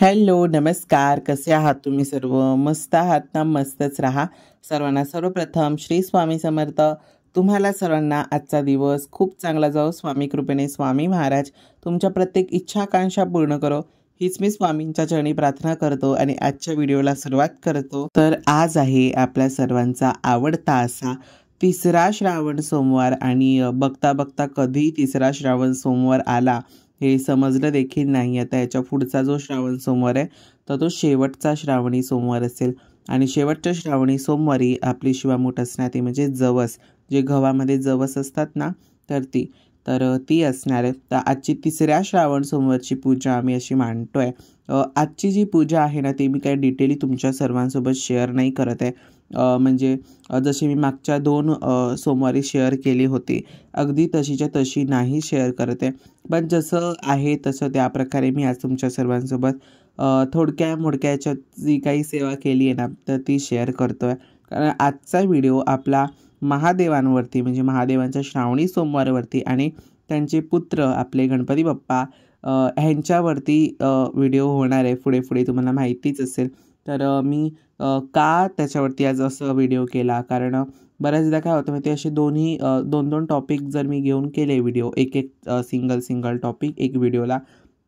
Hello, नमस्कार. कसे आहात तुम्ही सर्व? मस्त आहात ना? मस्तच राहा. सर्वांना सर्वप्रथम श्री स्वामी समर्थ. तुम्हाला सर्वांना आजचा दिवस खूप चांगला जाओ. स्वामी कृपेने स्वामी महाराज तुमच्या प्रत्येक इच्छा आकांक्षा पूर्ण करो, हीच मी स्वामींच्या चरणी प्रार्थना करतो आणि आजच्या व्हिडिओला सुरुवात करतो. तर आज आहे आपल्या सर्वांचा आवडता असा तिसरा श्रावण सोमवार आणि बघता बघता कधी तिसरा श्रावण सोमवार आला हे समजलं देखील नाही. आता याच्या पुढचा जो श्रावण सोमवार आहे तर तो शेवटचा श्रावणी सोमवार असेल आणि शेवटच्या श्रावणी सोमवारी आपली शिवामूठ असणार ती म्हणजे जवस, जे गव्हामध्ये जवस असतात ना ती असणार आहे. तर आजची तिसऱ्या श्रावण सोमवारची पूजा आम्ही अशी मांडतोय. आजची जी पूजा आहे ना ती मी काही डिटेली तुमच्या सर्वांसोबत शेअर नाही करत आहे. म्हणजे जशी मी मागच्या 2 सोमवारी शेअर केली होती अगदी तशीच्या तशी नाही शेअर करत आहे, पण जसं आहे तसं त्या प्रकारे मी आज तुमच्या सर्वांसोबत थोडक्या मोडक्याच्या जी काही सेवा केली आहे ना तर ती शेअर करतो आहे. कारण आजचा व्हिडिओ आपला महादेवांवरती म्हणजे महादेवांच्या श्रावणी सोमवारवरती आणि त्यांचे पुत्र आपले गणपती बाप्पा ह्यांच्यावरती व्हिडिओ होणार आहे. पुढे पुढे तुम्हाला माहितीच असेल. तर मी का त्याच्यावरती आज असं व्हिडिओ केला, कारण बऱ्याचदा काय होतं माहिती असे दोन्ही 2-2 टॉपिक जर मी घेऊन केले व्हिडिओ, एक सिंगल टॉपिक एक व्हिडिओला,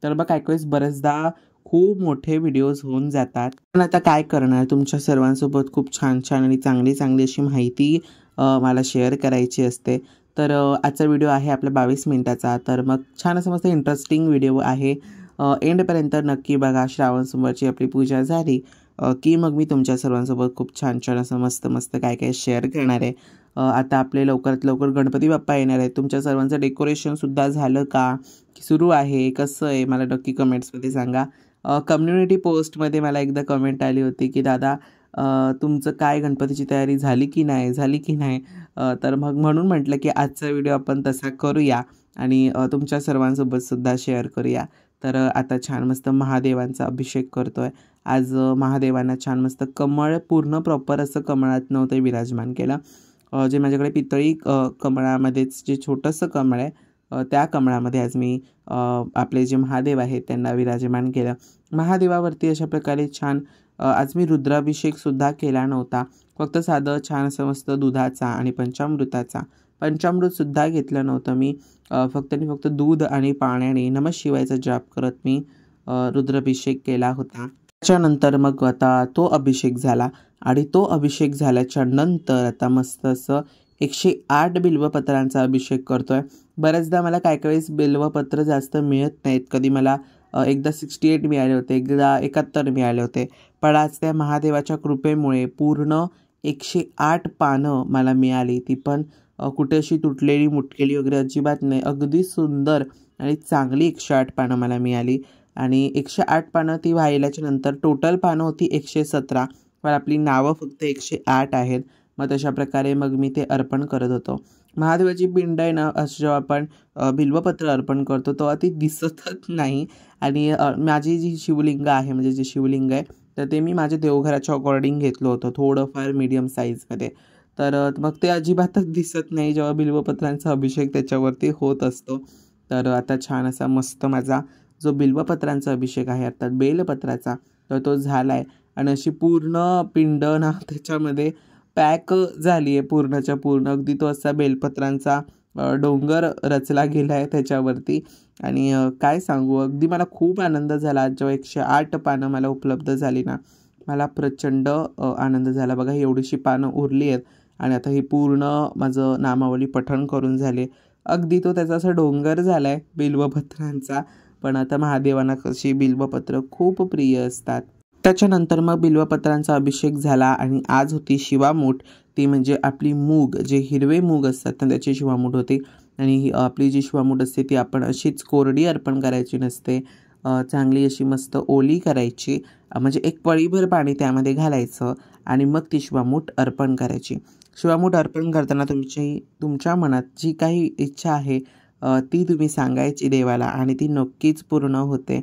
तर मग काही बऱ्याचदा खूप मोठे व्हिडिओज होऊन जातात. पण आता काय करणार, तुमच्या सर्वांसोबत खूप छान छान आणि चांगली अशी माहिती मला शेअर करायची असते. तर आजचा व्हिडिओ आहे आपला 22 मिनिटाचा. तर मग छान असं मस्त इंटरेस्टिंग व्हिडिओ आहे. एंडपर्यंत नक्की बघा. श्रावण सोमवारची आपली पूजा झाली की मग मी तुमच्या सर्वांसोबत खूप छान असं मस्त काय शेअर करणार आहे. आता आपले लवकरात लवकर गणपती बाप्पा येणार आहेत. तुमच्या सर्वांचं डेकोरेशनसुद्धा झालं का, सुरू आहे, कसं आहे, मला नक्की कमेंट्समध्ये सांगा. कम्युनिटी पोस्टमध्ये मला एकदा कमेंट आली होती की दादा तुमचं काय गणपतीची तयारी झाली की नाही. तर मग म्हणून म्हटलं की आजचा व्हिडिओ आपण तसा करूया आणि तुमच्या सर्वांसोबतसुद्धा शेअर करूया. तर आता छान मस्त महादेवांचा अभिषेक करतो आहे. आज महादेवांना छान मस्त कमळ पूर्ण प्रॉपर असं कमळात नव्हतं विराजमान केलं. जे माझ्याकडे पितळी कमळामध्येच जे छोटंसं कमळ आहे त्या कमळामध्ये आज मी आपले जे महादेव आहेत त्यांना विराजमान केलं. महादेवावरती अशा प्रकारे छान आज मी रुद्राभिषेकसुद्धा केला नव्हता. फक्त साधं छान असं मस्त दुधाचा आणि पंचामृतसुद्धा घेतलं नव्हतं मी. फक्त दूध आणि पाण्याने नमः शिवायचा जाप करत मी रुद्राभिषेक केला होता. त्याच्यानंतर मग आता तो अभिषेक झाला आणि तो अभिषेक झाल्याच्या नंतर आता मस्त असं 108 बिल्वपत्रांचा अभिषेक करतोय. बऱ्याचदा मला काही वेळेस बिल्वपत्र जास्त मिळत नाहीत. कधी मला एकदा 68 मिळाले होते, एकदा 71 मिळाले होते. पण आज त्या महादेवाच्या कृपेमुळे पूर्ण 108 पानं मला मिळाली. ती पण कुठे अशी तुटलेली मुटकेली वगैरे अजिबात नाही. अगदी सुंदर आणि चांगली 108 पानं मला मिळाली आणि 108 पानं ती वाहिल्याच्या नंतर टोटल पानं होती 117, पण आपली नावं फक्त 108 आहेत. मग तशा प्रकारे मग मी ते अर्पण करत होतो. महादेवाची पिंड आहे ना, असं जेव्हा आपण बिल्वपत्र अर्पण करतो तेव्हा ती दिसतच नाही. आणि माझी जी शिवलिंग आहे म्हणजे जे शिवलिंग आहे तर ते मी माझ्या देवघराच्या अकॉर्डिंग घेतलं होतं, थोडंफार मीडियम साईजमध्ये. तर मग ते अजिबातच दिसत नाही जेव्हा बिल्वपत्रांचा अभिषेक त्याच्यावरती होत असतो. तर आता छान असा मस्त माझा जो बिल्वपत्रांचा अभिषेक आहे अर्थात बेलपत्राचा तर तो झाला आहे आणि अशी पूर्ण पिंड ना त्याच्यामध्ये पॅक झाली आहे पूर्णच्या पूर्ण. अगदी तो असा बेलपत्रांचा डोंगर रचला गेला आहे त्याच्यावरती. आणि काय सांगू, अगदी मला खूप आनंद झाला जेव्हा 108 पानं मला उपलब्ध झाली ना. मला प्रचंड आनंद झाला. बघा एवढीशी पानं उरली आहेत आणि आता ही पूर्ण माझं नामावली पठण करून झाले. अगदी तो त्याचा असा डोंगर झाला आहे बिल्वपत्रांचा. पण आता महादेवांना कशी बिल्वपत्र खूप प्रिय असतात. त्याच्यानंतर मग बिल्वपत्रांचा अभिषेक झाला आणि आज होती शिवामूठ. ती म्हणजे आपली मूग, जे हिरवे मूग असतात तर त्याची शिवामूठ होती. आणि आपली जी शिवामूठ असते ती आपण अशीच कोरडी अर्पण करायची नसते, चांगली अशी मस्त ओली करायची. म्हणजे एक पळीभर पाणी त्यामध्ये घालायचं आणि मग ती शिवामूठ अर्पण करायची. शिवामूठ अर्पण करताना तुमच्या मनात जी काही इच्छा आहे ती तुम्ही सांगायची देवाला आणि ती नक्कीच पूर्ण होते.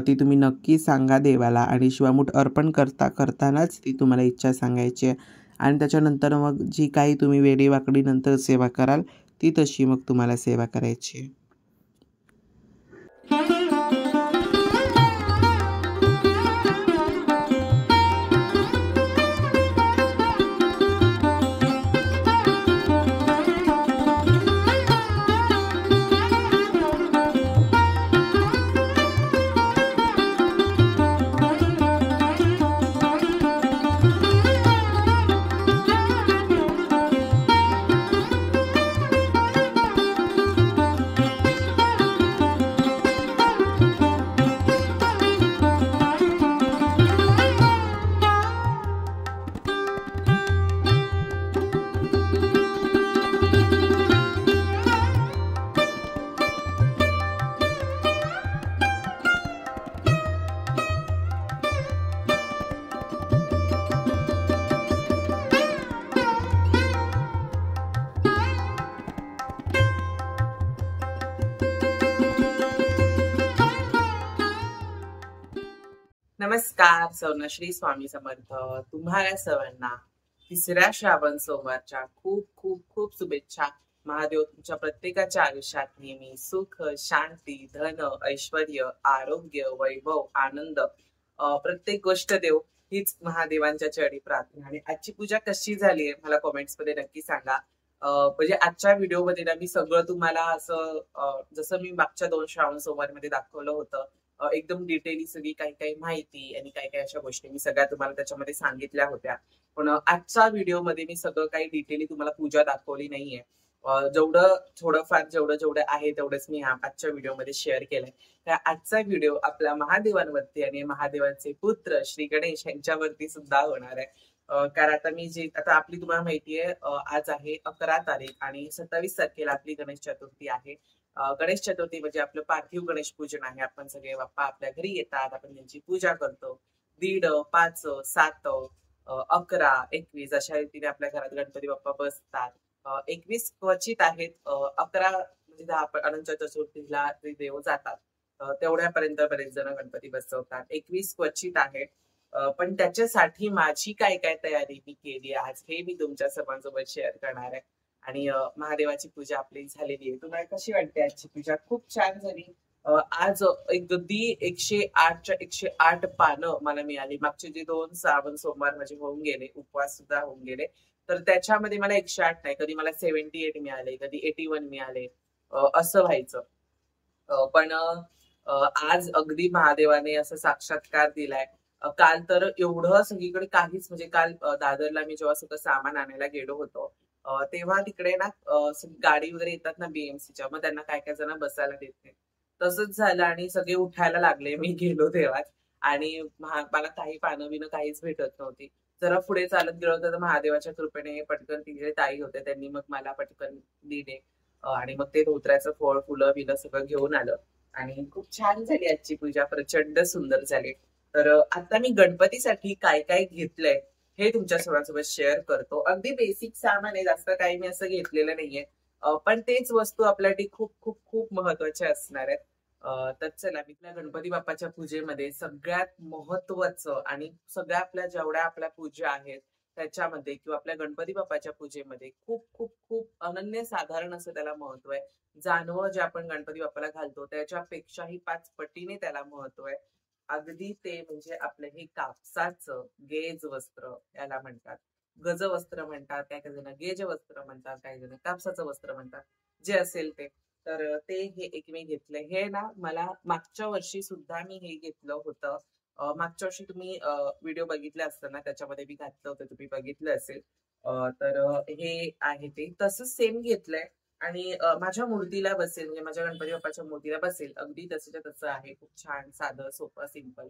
ती तुम्ही नक्की सांगा देवाला आणि शिवामूठ अर्पण करतानाच ती तुम्हाला इच्छा सांगायची आहे. आणि त्याच्यानंतर मग जी काही तुम्ही वेडीवाकडी नंतर सेवा कराल ती तशी मग तुम्हाला सेवा करायची आहे. नमस्कार. श्री स्वामी समर्थ. तुम्हाला सर्वांना तिसऱ्या श्रावण सोमवारच्या खूप खूप खूप शुभेच्छा. महादेव तुमच्या प्रत्येकाच्या आयुष्यात नेहमी सुख, शांती, धन, ऐश्वर, आरोग्य, वैभव, आनंद प्रत्येक गोष्ट देव, हीच महादेवांच्या चरणी प्रार्थना. आणि आजची पूजा कशी झाली आहे मला कॉमेंट्स मध्ये नक्की सांगा. म्हणजे आजच्या व्हिडिओमध्ये ना मी सगळं तुम्हाला असं जसं मी मागच्या 2 श्रावण सोमवार मध्ये दाखवलं होतं, एकदम डिटेली सगळी काही काही माहिती आणि काही काही अशा गोष्टी मी सगळ्या तुम्हाला त्याच्यामध्ये सांगितल्या होत्या. पण आजच्या व्हिडिओमध्ये मी सगळं काही डिटेली तुम्हाला पूजा दाखवली नाहीये. जेवढं थोडंफार जेवढं जेवढं आहे तेवढंच मी आजच्या व्हिडिओमध्ये शेअर केलंय. तर आजचा व्हिडिओ आपल्या महादेवांवरती आणि महादेवांचे पुत्र श्री गणेश यांच्यावरती सुद्धा होणार आहे. कारण आता आपली तुम्हाला माहितीये, आज आहे 11 तारीख आणि 27 तारखेला आपली गणेश चतुर्थी आहे. गणेश चतुर्थी म्हणजे आपलं पार्थिव गणेश पूजन आहे. आपण सगळे बाप्पा आपल्या घरी येतात, आपण त्यांची पूजा करतो. 1.5, 5, 7, 11, 21 अशा रीतीने आपल्या घरात गणपती बाप्पा बसतात. 21 क्वचित आहेत. 11 म्हणजे अनंत चतुर्थीला ते देव जातात. तेवढ्यापर्यंत बरेच जण गणपती बसवतात. 21 क्वचित आहे. पण त्याच्यासाठी माझी काय काय तयारी मी केली आज, हे मी तुमच्या सर्वांसोबत शेअर करणार आहे. आणि महादेवाची पूजा आपली झालेली आहे. तुम्हाला कशी वाटते आजची पूजा? खूप छान झाली. आज अगदी 108च्या 108 पानं मला मिळाली. मागचे जे 2 श्रावण सोमवार माझे होऊन गेले, उपवास सुद्धा होऊन गेले, तर त्याच्यामध्ये मला 108 नाही, कधी मला 78 मिळाले, कधी 81 मिळाले, असं व्हायचं. पण आज अगदी महादेवाने असं साक्षात्कार दिलाय. काल तर एवढं सगळीकडे काहीच, म्हणजे काल दादरला मी जेव्हा सगळं सामान आणायला गेलो होतो, तेव्हा तिकडे ना गाडी वगैरे येतात ना बीएमसीच्या, मग त्यांना काय काय जण बसायला देत नाही. तसंच झालं आणि सगळे उठायला लागले मी गेलो तेव्हाच. आणि मला काही पानं बिनं काहीच भेटत नव्हती. जरा पुढे चालत गेलो तर महादेवाच्या कृपेने पटकन तिकडे ताई होते, त्यांनी मग मला पटकन दिले. आणि मग ते धोत्र्याचं फळ, फुलं बिलं सगळं घेऊन आलं आणि खूप छान झाली आजची पूजा. प्रचंड सुंदर झाली. तर आता मी गणपतीसाठी काय काय घेतलंय हे तुमच्या सर्वांसोबत शेअर करतो. अगदी बेसिक सामान आहे, जास्त काही मी असं घेतलेलं नाहीये. पण तेच वस्तू आपल्यासाठी खूप खूप खूप महत्वाच्या असणार आहेत. तर चला, मी गणपती बाप्पाच्या पूजेमध्ये सगळ्यात महत्वाचं आणि सगळ्या जेवढ्या आपल्या पूजा आहेत त्याच्यामध्ये, किंवा आपल्या गणपती बाप्पाच्या पूजेमध्ये खूप खूप खूप अनन्य साधारण असं त्याला महत्व आहे. जानवं जे आपण गणपती बाप्पाला घालतो त्याच्यापेक्षाही 5 पटीने त्याला महत्व आहे. अगदी ते म्हणजे आपलं हे कापसाचं गेज वस्त्र याला म्हणतात. गज वस्त्र म्हणतात, काही काही जण गेज वस्त्र म्हणतात, काही जण कापसाचं वस्त्र म्हणतात, जे असेल ते. तर ते हे एक मी घेतलंय. हे ना मला मागच्या वर्षी सुद्धा मी हे घेतलं होतं. मागच्या वर्षी तुम्ही व्हिडिओ बघितला असताना त्याच्यामध्ये मी घातलं होतं, तुम्ही बघितलं असेल. तर हे आहे ते तसंच सेम घेतलंय. आणि माझ्या मूर्तीला बसेल, म्हणजे माझ्या गणपती बाप्पाच्या मूर्तीला बसेल, अगदी तसंच्या तसं आहे. खूप छान, साधं, सोपं, सिंपल.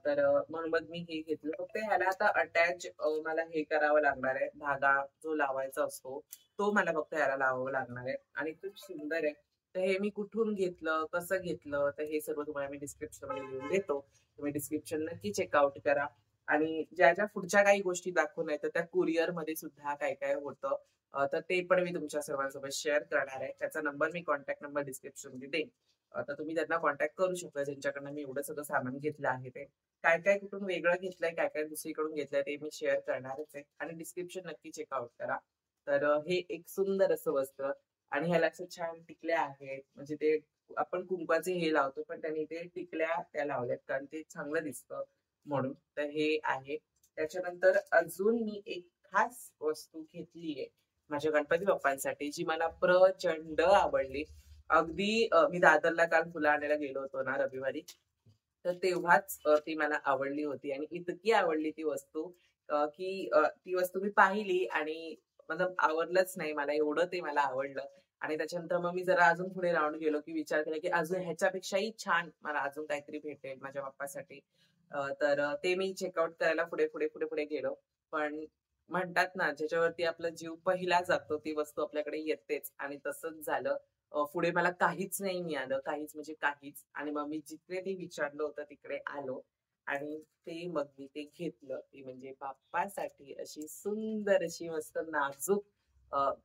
तर म्हणून मग मी हे घेतलं. फक्त ह्याला आता अटॅच मला हे करावं लागणार आहे, धागा जो लावायचा असतो तो मला फक्त ह्याला लावावं लागणार आहे. आणि खूप सुंदर आहे. तर हे मी कुठून घेतलं, कसं घेतलं, तर हे सर्व तुम्हाला मी डिस्क्रिप्शन मध्ये लिहून देतो. तुम्ही डिस्क्रिप्शन नक्की चेकआउट करा. आणि ज्या ज्या पुढच्या काही गोष्टी दाखवून तर त्या कुरिअर मध्ये सुद्धा काय काय होतं, तर ते पण मी तुमच्या सर्वांसोबत शेअर करणार आहे. त्याचा नंबर मी कॉन्टॅक्ट नंबर डिस्क्रिप्शन मध्ये देईन. तर तुम्ही त्यांना कॉन्टॅक्ट करू शकता ज्यांच्याकडनं मी एवढं सगळं सामान घेतलं आहे ते. काय काय कुठून वेगळं घेतलंय, काय काय दुसरीकडून घेतलंय ते मी शेअर करणारच आहे. आणि डिस्क्रिप्शन नक्की चेकआउट करा. तर हे एक सुंदर असं वस्त्र. आणि ह्याला असं छान टिकल्या आहेत, म्हणजे ते आपण कुंकवाचे हे लावतो पण त्यांनी ते टिकल्या त्या लावल्यात, कारण ते चांगलं दिसतं म्हणून. तर हे आहे. त्याच्यानंतर अजून मी एक खास वस्तू घेतलीये माझ्या गणपती बाप्पांसाठी, जी मला प्रचंड आवडली. अगदी मी दादरला काल फुलं आणायला गेलो होतो ना रविवारी, तर तेव्हाच ती मला आवडली होती. आणि इतकी आवडली ती वस्तू, की ती वस्तू मी पाहिली आणि मतलब आवडलंच नाही मला, एवढं ते मला आवडलं. आणि त्याच्यानंतर मग मी जरा अजून पुढे राहून गेलो, की विचार केला की अजून ह्याच्यापेक्षाही छान मला अजून काहीतरी भेटेल माझ्या बाप्पासाठी. तर ते मी चेकआउट करायला पुढे पुढे पुढे पुढे गेलो. पण म्हणतात ना, ज्याच्यावरती आपला जीव पहिला जातो ती वस्तू आपल्याकडे येतेच, आणि तसंच झालं. पुढे मला काहीच नाही मिळालं, काहीच म्हणजे काहीच. आणि मग मी जिकडे ते विचारलं होतं तिकडे आलो आणि ते मग मी ते घेतलं. ती म्हणजे बाप्पासाठी अशी सुंदर अशी मस्त नाजूक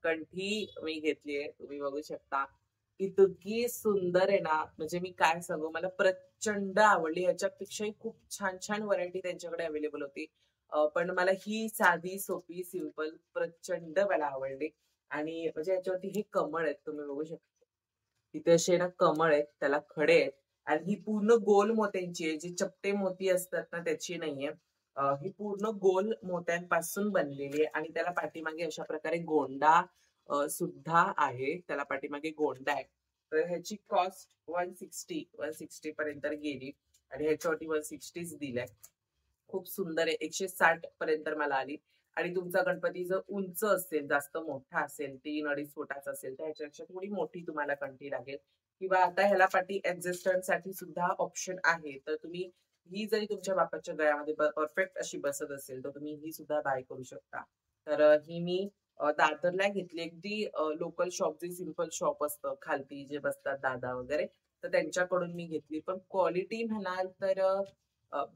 कंठी मी घेतलीये, तुम्ही बघू शकता. इतकी सुंदर आहे ना, म्हणजे मी काय सांगू, मला प्रचंड आवडली. ह्याच्यापेक्षाही खूप छान छान व्हरायटी त्यांच्याकडे अवेलेबल होती. पण मला ही साधी सोपी सिंपल प्रचंड मला आवडली. आणि म्हणजे याच्यावरती हे कमळ आहेत, तुम्ही बघू शकता. इथे असे ना कमळ आहेत, त्याला खडे आहेत. आणि ही पूर्ण गोल मोत्यांची आहे, जी चपटे मोती असतात ना त्याची नाहीये. ही पूर्ण गोल मोत्यांपासून बनलेली आहे आणि त्याला पाठीमागे अशा प्रकारे गोंडा सुद्धा आहे. त्याला पाठीमागे गोंडा आहे. तर ह्याची कॉस्ट 160 पर्यंत गेली आणि ह्याच्यावरती 160च दिलाय. खूप सुंदर आहे. 160 पर्यंत मला आली. आणि तुमचा गणपती जर उंच असेल, जास्त मोठा असेल, 3-2.5 फुटाचा असेल, तर ह्याच्यापेक्षा थोडी मोठी तुम्हाला कंठी लागेल. किंवा आता ह्याला पाठी साठी सुद्धा ऑप्शन आहे. तर तुम्ही ही जरी तुमच्या बापाच्या गळ्यामध्ये परफेक्ट अशी बसत असेल, तर तुम्ही ही सुद्धा बाय करू शकता. तर ही मी दादरला घेतली. अगदी लोकल शॉप, जे सिंपल शॉप असतं खालती जे बसतात दादा वगैरे, तर त्यांच्याकडून मी घेतली. पण क्वालिटी म्हणाल तर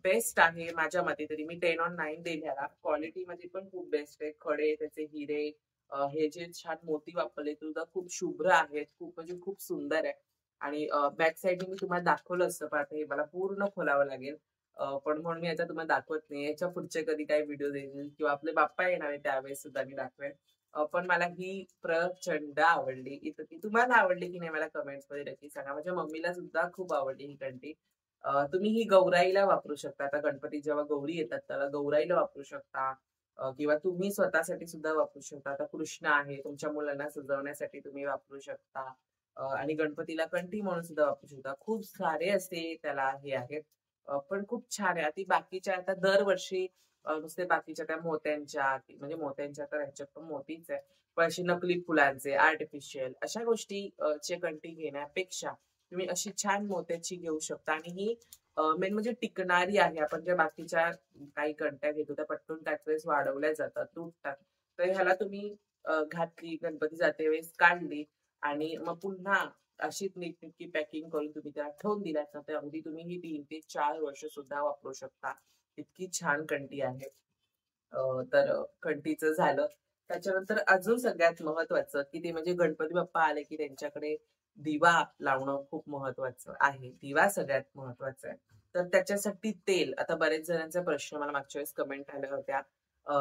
बेस्ट आहे माझ्या मते तरी. मी 10/9 देईल ह्याला. क्वालिटी मध्ये पण खूप बेस्ट आहे. खडे, त्याचे हिरे, हे जे छान मोती वापरले सुद्धा खूप शुभ्र आहेत. खूप म्हणजे खूप सुंदर आहे. आणि बॅक साईडने मी तुम्हाला दाखवलं असतं, पण हे मला पूर्ण खोलावं लागेल. पण म्हणून मी याचा तुम्हाला दाखवत नाही. याच्या पुढचे कधी काही व्हिडिओ देईल किंवा आपले बाप्पा येणार आहे त्यावेळेस सुद्धा मी दाखवेन. पण मला ही प्रचंड आवडली. इतकी तुम्हाला आवडली की नाही मला कमेंट्स मध्ये नक्की सांगा. माझ्या मम्मीला सुद्धा खूप आवडली ही कंठी. तुम्ही ही गौराईला वापरू शकता. आता गणपती जेव्हा गौरी येतात त्याला गौराईला वापरू शकता. किंवा तुम्ही स्वतःसाठी सुद्धा वापरू शकता. आता कृष्ण आहे, तुमच्या मुलांना सजवण्यासाठी तुम्ही वापरू शकता. आणि गणपतीला कंठी म्हणून सुद्धा वापरू शकता. खूप सारे असे त्याला हे आहेत. पण खूप छान आहे. ती बाकीच्या आता दरवर्षी नुसते बाकीच्या त्या मोत्यांच्या, म्हणजे मोत्यांच्या तर ह्याच्यात पण मोतीच आहे. पण अशी नकली फुलांचे, आर्टिफिशियल अशा गोष्टी चे कंठी घेण्यापेक्षा तुम्ही अशी छान मोत्याची घेऊ शकता. आणि ही मेन म्हणजे टिकणारी आहे. आपण ज्या बाकीच्या काही कंट्या घेतो त्या पटकन त्याच वेळेस वाढवल्या जातात, तुटतात. तर ह्याला तुम्ही घातली, गणपती जाते वेळेस काढली आणि मग पुन्हा अशीच नीटनेटकी पॅकिंग करून तुम्ही त्याला ठेवून दिल्यात ना, तर अगदी तुम्ही ही 3 ते 4 वर्ष सुद्धा वापरू शकता. इतकी छान कंठी आहे. तर कंठीचं झालं. त्याच्यानंतर अजून सगळ्यात महत्वाचं की ते म्हणजे गणपती बाप्पा आले की त्यांच्याकडे दिवा लावणं खूप महत्वाचं आहे. दिवा सगळ्यात महत्वाचा आहे. तर त्याच्यासाठी तेल, आता बरेच जणांचा प्रश्न मला मागच्या वेळेस कमेंट आल्या होत्या,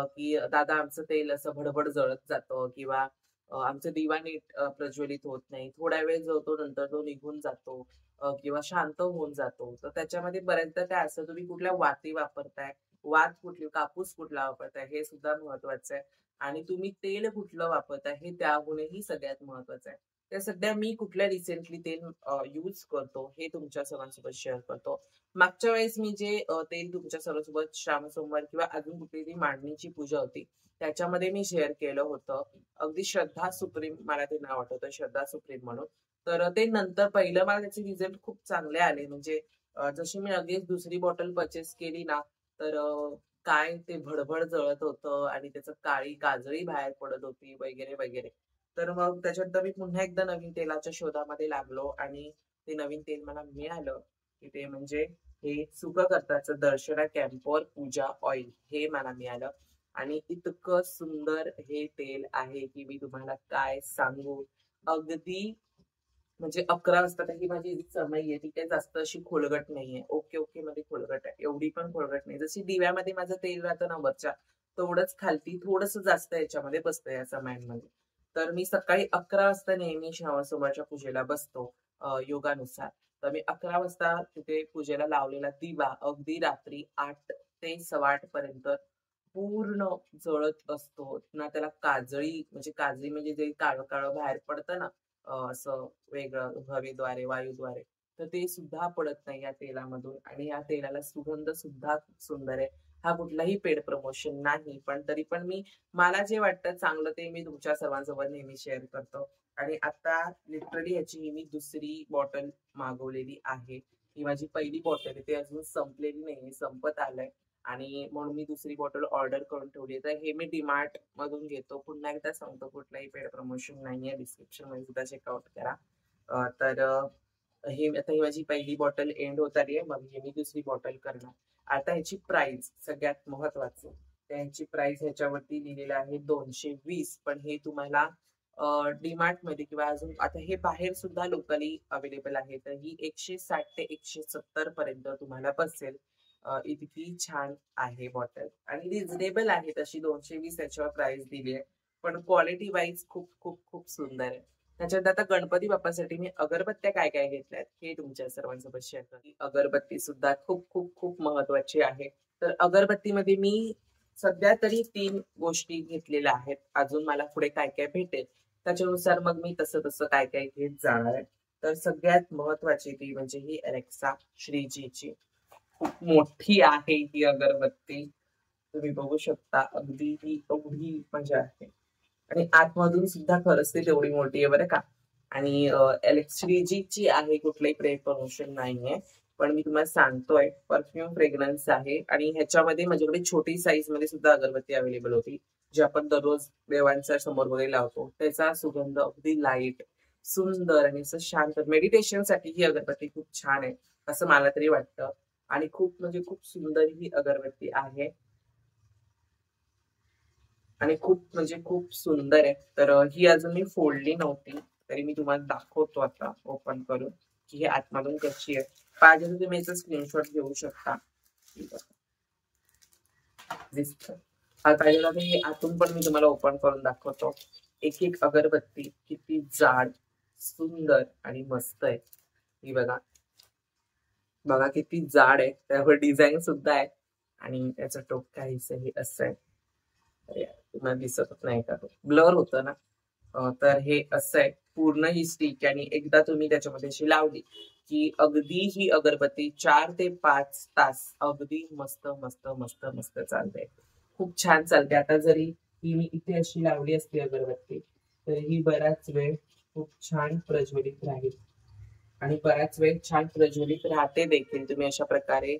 की दादा आमचं तेल असं भडभड जळत जातं किंवा आमचा दिवा नीट प्रज्वलित होत नाही. थोडा वेळ जळतो, नंतर तो निघून जातो किंवा शांत होऊन जातो. तर त्याच्यामध्ये बऱ्याचदा काय असतं, तुम्ही कुठल्या वाती वापरताय, वात कुठली, कापूस कुठला वापरताय हे सुद्धा महत्वाचं आहे. आणि तुम्ही तेल कुठलं वापरताय हे त्याहूनही सगळ्यात महत्वाचं आहे. तर सध्या मी कुठल्या रिसेंटली तेल यूज करतो हे तुमच्या सर्वांसोबत शेअर करतो. मागच्या वेळेस मी जे तेल तुमच्या सर्वांसोबत श्रावण सोमवार किंवा अजून कुठली मांडणीची पूजा होती त्याच्यामध्ये मी शेअर केलं होतं. अगदी श्रद्धा सुप्रीम मला ते नाव आठवतं, श्रद्धा सुप्रीम म्हणून. तर ते नंतर पहिलं मला त्याचे रिझल्ट खूप चांगले आले. म्हणजे जशी मी लगेच दुसरी बॉटल परचेस केली ना, तर काय ते भडभड जळत होतं आणि त्याचं काळी काजळी बाहेर पडत होती वगैरे वगैरे. तर मग त्याच्यानंतर मी पुन्हा एकदा नवीन तेलाच्या शोधामध्ये लागलो आणि ते नवीन तेल मला मिळालं, की ते म्हणजे हे सुखकर्ताचं दर्शना कॅम्फॉर पूजा ऑइल हे मला मिळालं. आणि इतकं सुंदर हे तेल आहे की मी तुम्हाला काय सांगू. अगदी म्हणजे 11 वाजता तर ही माझी जी समई आहे ती काही जास्त अशी खोलगट नाहीये. ओके ओके मध्ये खोलगट आहे. एवढी पण खोलगट नाही. जशी दिव्यामध्ये माझं तेल राहतं ना वरच्या, तेवढंच खालती थोडस जास्त याच्यामध्ये बसतं या समयांमध्ये. तर मी सकाळी 11 वाजता नेहमी श्रावण सोमवारच्या पूजेला बसतो योगानुसार. तर मी 11 वाजता तिथे पूजेला लावलेला दिवा अगदी रात्री 8 ते 8:15 पर्यंत पूर्ण जळत असतो ना. त्याला काजळी, म्हणजे काजळी म्हणजे जे काळं काळं बाहेर पडतं ना, असं वेगळं हवेद्वारे, वायूद्वारे, तर ते सुद्धा पडत नाही या तेलामधून. आणि या तेलाला सुगंध सुद्धा खूप सुंदर आहे. हा कुठलाही पेड प्रमोशन नाही, पण तरी पण मी, मला जे वाटतं चांगलं ते मी तुमच्या सर्वांसोबत नेहमी शेअर करतो. आणि आता लिटरली ह्याची मी दुसरी बॉटल मागवलेली आहे. ही माझी पहिली बॉटल आहे, ती अजून संपलेली नाही, संपत आलंय. आणि म्हणून मी दुसरी बॉटल ऑर्डर करून ठेवली. तर हे मी डीमार्ट मधून घेतो. पुन्हा एकदा सांगतो, कुठलाही पेड प्रमोशन नाहीये. डिस्क्रिप्शन मध्ये सुद्धा चेकआउट करा. तर हे आता ही माझी पहिली बॉटल एंड होत आली आहे. मग हे मी दुसरी बॉटल करणार. आता ह्याची प्राइस सगळ्यात महत्वाचं, ह्याची प्राइस ह्याच्यावरती लिहिलेलं आहे 220, पण हे तुम्हाला डीमार्ट मध्ये किंवा अजून आता हे बाहेर सुद्धा लोकली अवेलेबल आहे, तर ही 160 ते 170 पर्यंत तुम्हाला बसेल. इतकी छान आहे बॉटल आणि रिझनेबल आहे, तशी 220 याच्यावर प्राइस दिली आहे, पण क्वालिटी वाईज खूप खूप खूप सुंदर आहे. त्याच्यात आता गणपती बाप्पासाठी मी अगरबत्त्या काय काय घेतल्यात हे तुमच्या सर्वांसोबत शेअर करते. अगरबत्ती सुद्धा खूप खूप खूप महत्वाची आहे. तर अगरबत्तीमध्ये मी सध्या तरी 3 गोष्टी घेतलेल्या आहेत. अजून मला पुढे काय काय भेटेल त्याच्यानुसार मग मी तसं तसं काय काय घेत जाणार आहे. तर सगळ्यात महत्वाची ती म्हणजे ही अलेक्सा श्रीजीची खूप मोठी आहे ही अगरबत्ती. तुम्ही बघू शकता अगदी ही एवढी म्हणजे आहे आणि आतमधून सुद्धा खरंच ती तेवढी मोठी आहे बरं का. आणि श्रीजीची आहे, कुठलंही प्रमोशन नाहीये, पण मी तुम्हाला सांगतोय परफ्यूम फ्रेग्रन्स आहे आणि ह्याच्यामध्ये माझ्याकडे छोटी साईज मध्ये सुद्धा अगरबत्ती अवेलेबल होती, जी आपण दररोज देवांच्या समोर वगैरे लावतो. त्याचा सुगंध अगदी लाईट सुंदर आणि असं शांत, मेडिटेशन साठी ही अगरबत्ती खूप छान आहे असं मला तरी वाटतं. आणि खूप म्हणजे खूप सुंदर ही अगरबत्ती आहे आणि खूप म्हणजे खूप सुंदर आहे. तर ही अजून मी फोडली नव्हती, तरी मी तुम्हाला दाखवतो आता ओपन करून की ही आतमधून कशी आहे. पाहिजे तर तुम्ही याचा स्क्रीनशॉट घेऊ शकता. दिसत पाहिजे तर हे आतून पण मी तुम्हाला ओपन करून दाखवतो. एक एक अगरबत्ती किती जाड, सुंदर आणि मस्त आहे. ही बघा बघा किती जाड आहे, त्यावर डिझाईन सुद्धा आहे आणि त्याचं टोक काहीच हे असं आहे. तुम्हाला दिसतच नाही का, ब्लर होतं ना. तर हे असं आहे पूर्ण ही स्टिक आणि एकदा तुम्ही त्याच्यामध्ये अशी लावली की अगदी ही अगरबत्ती 4 ते 5 तास अगदी मस्त मस्त मस्त मस्त चालते. खूप छान चालते. आता जरी ही मी इथे अशी लावली असती अगरबत्ती तर ही बराच वेळ खूप छान प्रज्वलित राहील आणि बराच वेळ छान प्रज्वलित राहते देखील. तुम्ही अशा प्रकारे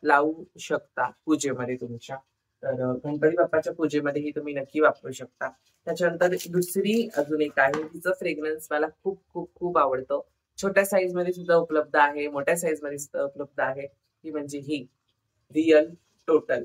लावू शकता पूजेमध्ये तुमच्या. तर गणपती बाप्पाच्या पूजेमध्ये ही तुम्ही नक्की वापरू शकता. त्याच्यानंतर दुसरी अजून एक आहे, तिचं फ्रेग्रन्स मला खूप खूप खूप आवडतं. छोट्या साईज मध्ये सुद्धा उपलब्ध आहे, मोठ्या साईज मध्ये सुद्धा उपलब्ध आहे. ती म्हणजे ही रिअल टोटल.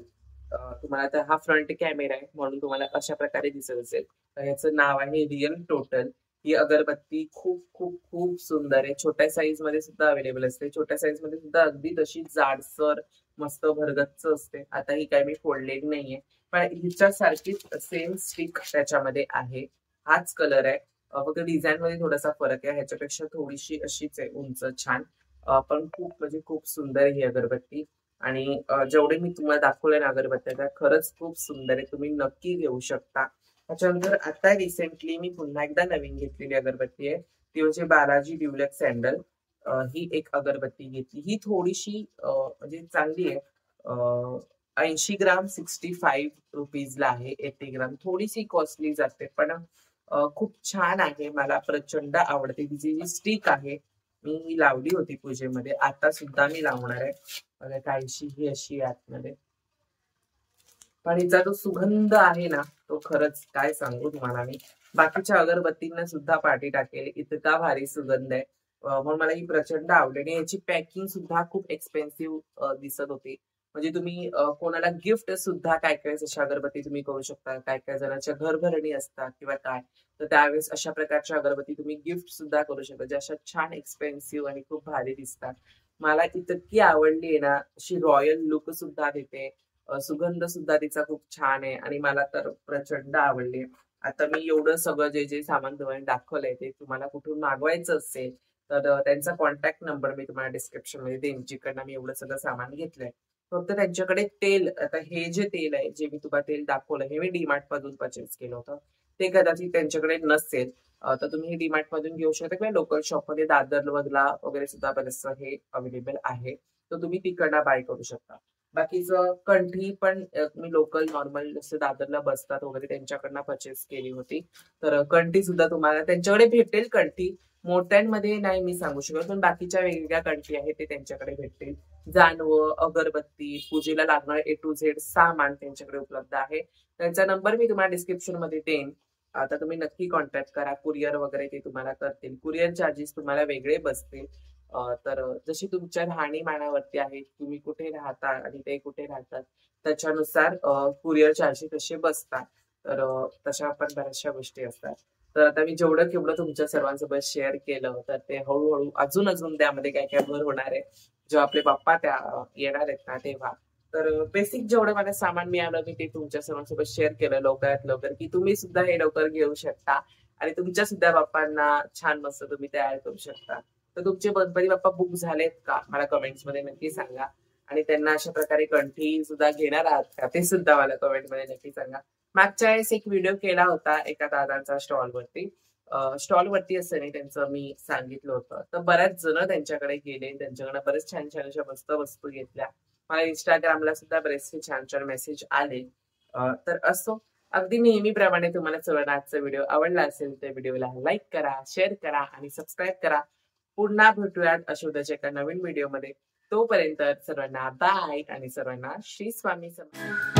तुम्हाला तर हा फ्रंट कॅमेरा आहे म्हणून तुम्हाला अशा प्रकारे दिसत असेल. तर याचं नाव आहे रिअल टोटल. ही अगरबत्ती खूप खूप खूप सुंदर आहे. छोट्या साईज मध्ये सुद्धा अवेलेबल असते. छोट्या साईज मध्ये सुद्धा अगदी तशी जाडसर मस्त भरगच्च असते. आता ही काही मी फोडलेली नाहीये, पण हिच्या सारखीच सेम स्टिक त्याच्यामध्ये आहे. हाच कलर आहे, फक्त डिझाईन मध्ये थोडासा फरक आहे. ह्याच्यापेक्षा थोडीशी अशीच आहे उंच छान. पण खूप म्हणजे खूप सुंदर ही अगरबत्ती. आणि जेवढे मी तुम्हाला दाखवले ना अगरबत्त्या त्या खरंच खूप सुंदर आहे. तुम्ही नक्की घेऊ शकता. त्याच्यानंतर आता रिसेंटली मी पुन्हा एकदा नवीन घेतलेली अगरबत्ती आहे, ती म्हणजे बालाजी ड्युलक्स सॅन्डल. ही एक अगरबत्ती घेतली. ही थोडीशी म्हणजे चांगली आहे. 80 ग्राम 65 रुपीजला आहे. 80 ग्राम थोडीशी कॉस्टली जाते, पण खूप छान आहे. मला प्रचंड आवडते. तिची जी स्टिक आहे मी लावली होती पूजेमध्ये, आता सुद्धा मी लावणार आहे. बघा काहीशी ही अशी आतमध्ये, पण हिचा जो सुगंध आहे ना तो खरंच काय सांगू तुम्हाला मी. बाकीच्या अगरबत्तींना सुद्धा पाठी टाकेल इतका भारी सुगंध आहे. म्हणून मला ही प्रचंड आवडली आणि याची पॅकिंग सुद्धा खूप एक्सपेन्सिव्ह दिसत होती. म्हणजे तुम्ही कोणाला गिफ्ट सुद्धा काय काय अशा अगरबत्ती तुम्ही करू शकता. काय काय जणांच्या घरभरणी असतात किंवा काय, तर त्यावेळेस अशा प्रकारच्या अगरबत्ती तुम्ही गिफ्ट सुद्धा करू शकता, ज्या अशा छान एक्सपेन्सिव्ह आणि खूप भारी दिसतात. मला इतकी आवडली आहे ना, अशी रॉयल लुक सुद्धा देते. सुगंध सुद्धा तिचा खूप छान आहे आणि मला तर प्रचंड आवडली. आता मी एवढं सगळं जे जे सामान तुम्हाला दाखवलंय ते तुम्हाला कुठून मागवायचं असेल तर त्यांचा कॉन्टॅक्ट नंबर मी तुम्हाला डिस्क्रिप्शन मध्ये देईन, जिकडनं मी एवढं सगळं सामान घेतलंय. फक्त त्यांच्याकडे तेल, आता हे जे तेल आहे जे मी तुम्हाला तेल दाखवलं हे मी डीमार्ट मधून परचेस केलं होतं, ते कदाचित त्यांच्याकडे नसेल. तर तुम्ही हे डीमार्ट मधून घेऊ शकता किंवा लोकल शॉप मध्ये दादर वगैरे सुद्धा बरेचसं हे अवेलेबल आहे, तर तुम्ही तिकडनं बाय करू शकता. बाकीचं कंठी पण मी लोकल नॉर्मल जसे दादरला बसतात वगैरे त्यांच्याकडनं परचेस केली होती. तर कंठी सुद्धा तुम्हाला त्यांच्याकडे भेटेल. कंठी मोठ्यांमध्ये नाही मी सांगू शकत, पण बाकीच्या वेगवेगळ्या कंठी आहेत ते त्यांच्याकडे भेटतील. जानवं, अगरबत्ती, पूजेला लागणार A to Z सामान त्यांच्याकडे उपलब्ध आहे. त्यांचा नंबर मी तुम्हाला डिस्क्रिप्शन मध्ये देईन. आता तुम्ही नक्की कॉन्टॅक्ट करा. कुरिअर वगैरे ते तुम्हाला करतील. कुरिअर चार्जेस तुम्हाला वेगळे बसतील. तर जशी तुमच्या राहणीमानावरती आहे, तुम्ही कुठे राहता आणि ते कुठे राहतात त्याच्यानुसार कुरिअर चार्जेस कसे बसतात. तर तशा पण बऱ्याचशा गोष्टी असतात. तर आता मी जेवढं केवढं तुमच्या सर्वांसोबत शेअर केलं तर ते हळूहळू अजून अजून त्यामध्ये काय काय भर होणार आहे. जेव्हा आपले बाप्पा त्या येणार आहेत ना तेव्हा. तर बेसिक जेवढं मला सामान मिळालं मी ते तुमच्या सर्वांसोबत शेअर केलं लवकरात लवकर, की तुम्ही सुद्धा हे लवकर घेऊ शकता आणि तुमच्या सुद्धा बाप्पांना छान मस्त तुम्ही तयार करू शकता. तर तुमचे गणपती बाप्पा बुक झालेत का मला कमेंट्स मध्ये नक्की सांगा. आणि त्यांना अशा प्रकारे कंठी सुद्धा घेणार आहात का ते सुद्धा मला कमेंट मध्ये नक्की सांगा. मागच्या वेळेस एक व्हिडिओ केला होता एका दादांचा स्टॉलवरती असं नाही त्यांचं मी सांगितलं होतं. तर बऱ्याच जण त्यांच्याकडे गेले, त्यांच्याकडे बरेच छान छान अशा मस्त वस्तू घेतल्या. मला इंस्टाग्रामला सुद्धा बरेचसे छान छान मेसेज आले. तर असो, अगदी नेहमीप्रमाणे तुम्हाला सर्वांना आजचा व्हिडिओ आवडला असेल तर व्हिडिओला लाईक करा, शेअर करा आणि सबस्क्राईब करा. पुन्हा भेटूयात अशा उद्याच्या एका नवीन व्हिडिओमध्ये. तोपर्यंत सर्वांना बाय आणि सर्वांना श्री स्वामी समर्थ.